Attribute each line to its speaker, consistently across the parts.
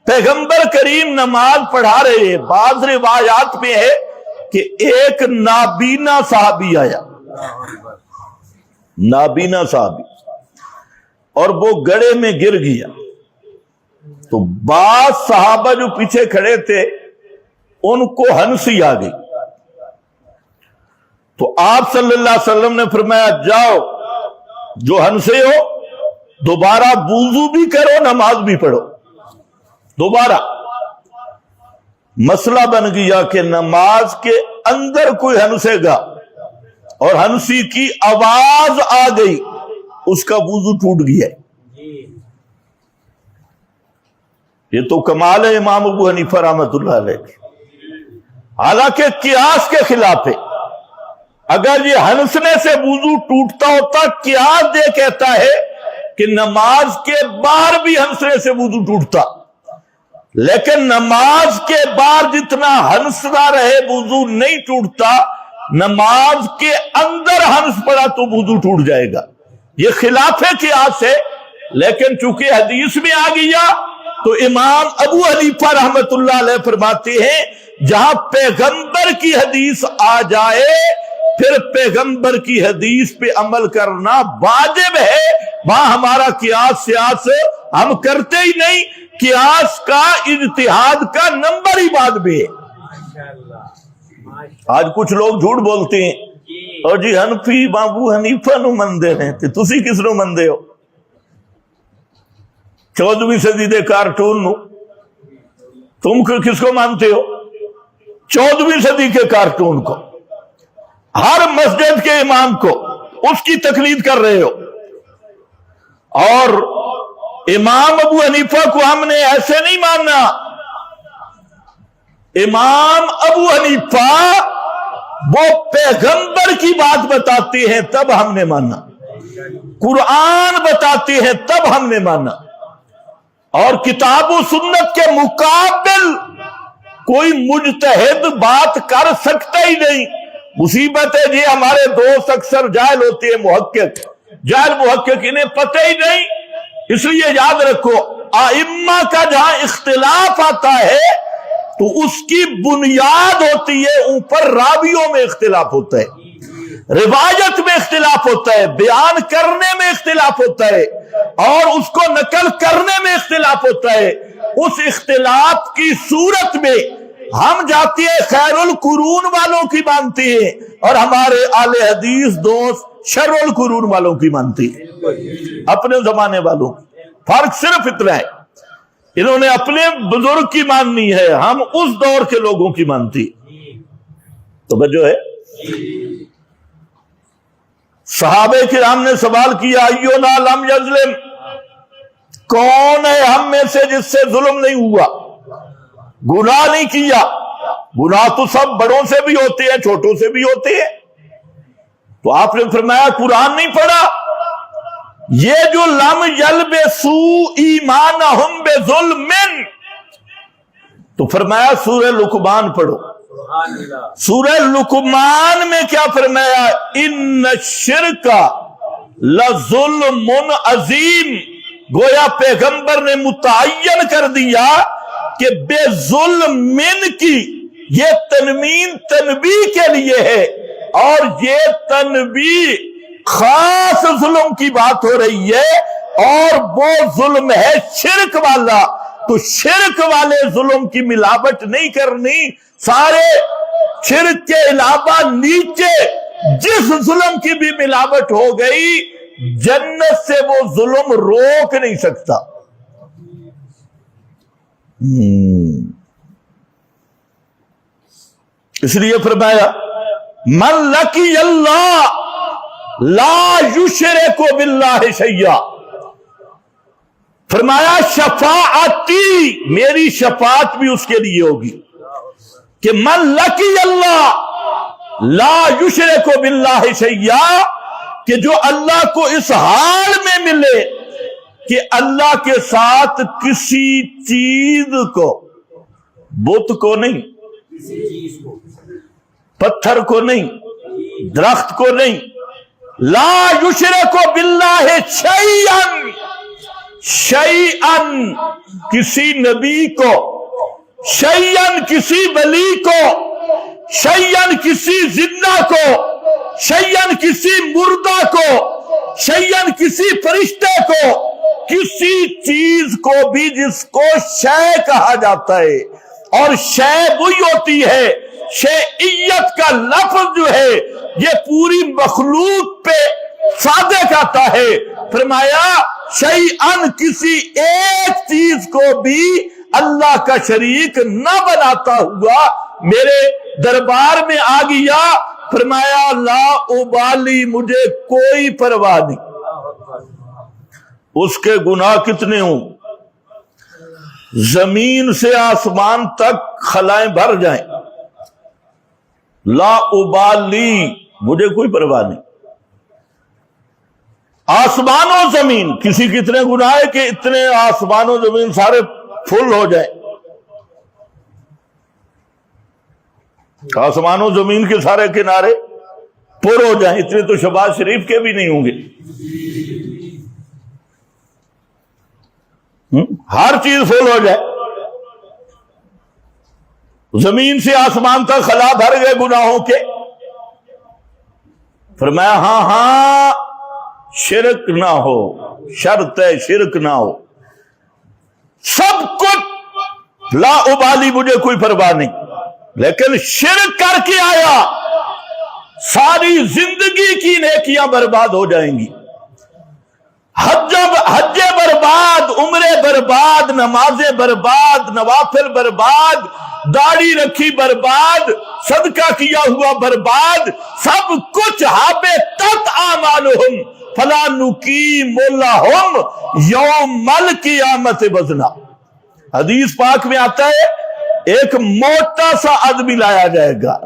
Speaker 1: पैगंबर करीम नमाज पढ़ा रहे हैं, बाज़ रिवायात में है कि एक नाबीना साहबी आया, नाबीना साहबी, और वो गड्ढे में गिर गया। तो बाज सहाबा जो पीछे खड़े थे उनको हंसी आ गई। तो आप सल्लल्लाहु अलैहि वसल्लम ने फरमाया, जाओ जो हंसे हो दोबारा वुजू भी करो, नमाज भी पढ़ो दोबारा। मसला बन गया कि नमाज के अंदर कोई हंसेगा और हंसी की आवाज आ गई, उसका वुजू टूट गया। ये तो कमाल है इमाम अबू हनीफा रहमतुल्लाह अलैह। हालांकि कियास के खिलाफ है। अगर ये हंसने से वुजू टूटता होता, कियास ये कहता है कि नमाज के बाहर भी हंसने से वुजू टूटता, लेकिन नमाज के बाहर जितना हंसना रहे वुजू नहीं टूटता, नमाज के अंदर हंस पड़ा तो वुजू टूट जाएगा। ये खिलाफे कियास है, लेकिन चूंकि हदीस में आ गया तो इमाम अबू हनीफा रहमतुल्लाह अलैह फरमाते हैं जहां पैगंबर की हदीस आ जाए फिर पैगंबर की हदीस पे अमल करना वाजिब है। वहां हमारा कियास सियास हम करते ही नहीं, कियास का इज्तिहाद का नंबर ही बाद में है। आज कुछ लोग झूठ बोलते हैं और जी हनफी बाबू हनीफा नु मनदे ने, ते तुसी किस नु मनदे हो? 14वीं सदी के कार्टून नु तुम किसको मानते हो? 14वीं सदी के कार्टून को, हर मस्जिद के इमाम को, उसकी तकलीद कर रहे हो। और इमाम अबू हनीफा को हमने ऐसे नहीं मानना। इमाम अबू हनीफा वो पैगंबर की बात बताते हैं तब हमने माना, कुरान बताते हैं तब हमने माना, और किताब व सुन्नत के मुकाबिल कोई मुजतहिद बात कर सकता ही नहीं। मुसीबत है जी हमारे दोस्त अक्सर जाहिल होते हैं, मुहक्किक, जाहिल मुहक्किक इन्हें पता ही नहीं। इसलिए याद रखो, आइम्मा का जहां इख्तिलाफ आता है तो उसकी बुनियाद होती है ऊपर रावियों में इख्तिलाफ होता है, रिवायत में इख्तिलाफ होता है, बयान करने में इख्तिलाफ होता है, और उसको नकल करने में इख्तिलाफ होता है। उस इख्तिलाफ की सूरत में हम जाते हैं खैरुल कुरून वालों की मानते हैं और हमारे आले हदीस दोस्त शर्रुल कुरून वालों की मानते हैं, अपने जमाने वालों। फर्क सिर्फ इतना है, इन्होंने अपने बुजुर्ग की माननी है, हम उस दौर के लोगों की मानती। तो वजह है सहाबे किराम ने सवाल किया, अय्युना लम यज़लिम, कौन है हम में से जिससे जुल्म नहीं हुआ, गुनाह नहीं किया? गुनाह तो सब बड़ों से भी होते हैं, छोटों से भी होते हैं। तो आपने फरमाया कुरान नहीं पढ़ा? ये जो लम यलबसू ईमानहुम बिजुल्मिन, तो फरमाया सूरह लुकमान पढ़ो। सूरह लुकमान में क्या फरमाया? इन्न शिरका लजुल्मुन अजीम। गोया पैगंबर ने मुतय्यन कर दिया कि बेजुल्मिन की ये तनवीन तनबी के लिए है, और ये तनबी खास जुल्म की बात हो रही है, और वो जुल्म है शिरक वाला। तो शिरक वाले जुल्म की मिलावट नहीं करनी, सारे शिरक के अलावा नीचे जिस जुल्म की भी मिलावट हो गई, जन्नत से वो जुल्म रोक नहीं सकता। इसलिए फरमाया मन लकी अल्लाह ला युशरिकु बिल्लाहि शैया। फरमाया शफाअती, मेरी शफाअत भी उसके लिए होगी कि मन लकी अल्लाह ला युशरिकु बिल्लाहि शैया, कि जो अल्लाह को इस हाल में मिले कि अल्लाह के साथ किसी चीज को, बुत को नहीं, पत्थर को नहीं, दरख्त को नहीं, ला युशरिकु बिल्लाहि शैअन, शैअन किसी नबी को, शैयन किसी वली को, शैयन किसी जिंदा को, शैयन किसी मुर्दा को, शैयन किसी फरिश्ते को, किसी चीज को भी जिसको शय कहा जाता है, और शय वही होती है, शैइयत का लफ्ज जो है ये पूरी मखलूक पे सादिक आता है। फरमाया शैअन किसी एक चीज को भी अल्लाह का शरीक न बनाता हुआ मेरे दरबार में आ गया। फरमाया ला उबाली, मुझे कोई परवाह नहीं, उसके गुनाह कितने हों, जमीन से आसमान तक खलाएं भर जाएं, ला उबाली, मुझे कोई परवाह नहीं। आसमानों जमीन, किसी कितने गुनाह है कि इतने आसमानों जमीन सारे फुल हो जाए, आसमानों जमीन के सारे किनारे पुर हो जाए, इतने तो शहबाज शरीफ के भी नहीं होंगे। हर चीज फुल हो जाए, जमीन से आसमान तक खला भर गए गुनाहों के। फरमाया हां हां, शिरक ना हो, शर्त है शिरक ना हो, सब कुछ ला उबाली, मुझे कोई परवाह नहीं, लेकिन शिरक करके आया, सारी जिंदगी की नेकियां बर्बाद हो जाएंगी। हज्जे बर्बाद, उम्रे बर्बाद, नमाजें बर्बाद, नवाफिल बर्बाद, दाढ़ी रखी बर्बाद, सदका किया हुआ बर्बाद, सब कुछ हाबे तत आमालुहुम फला नुकीमुलहुम यौमल क़ियामत वज़ना। हदीस पाक में आता है एक मोटा सा आदमी लाया जाएगा,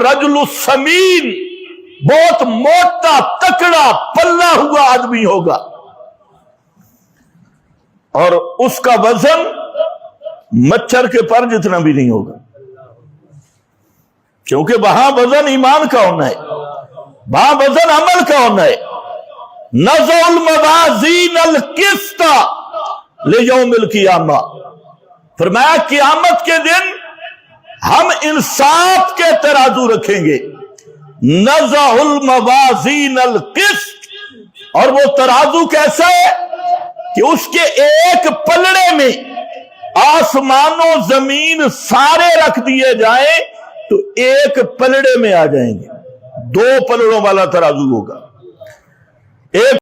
Speaker 1: रजुलु समीन, बहुत मोटा तकड़ा पल्ला हुआ आदमी होगा, और उसका वजन मच्छर के पर जितना भी नहीं होगा, क्योंकि वहां वजन ईमान का होना है, वहां वजन अमल का होना है। नज़ुल मवाज़ीन अल क़िस्त लियौमिल क़ियामा, फरमाया क़ियामत के दिन हम इंसाफ के तराजू रखेंगे। नज़ुल मवाज़ीन अल क़िस्त, और वो तराजू कैसा है कि उसके एक पलड़े में आसमानों जमीन सारे रख दिए जाए तो एक पलड़े में आ जाएंगे, दो पलड़ों वाला तराजू होगा। एक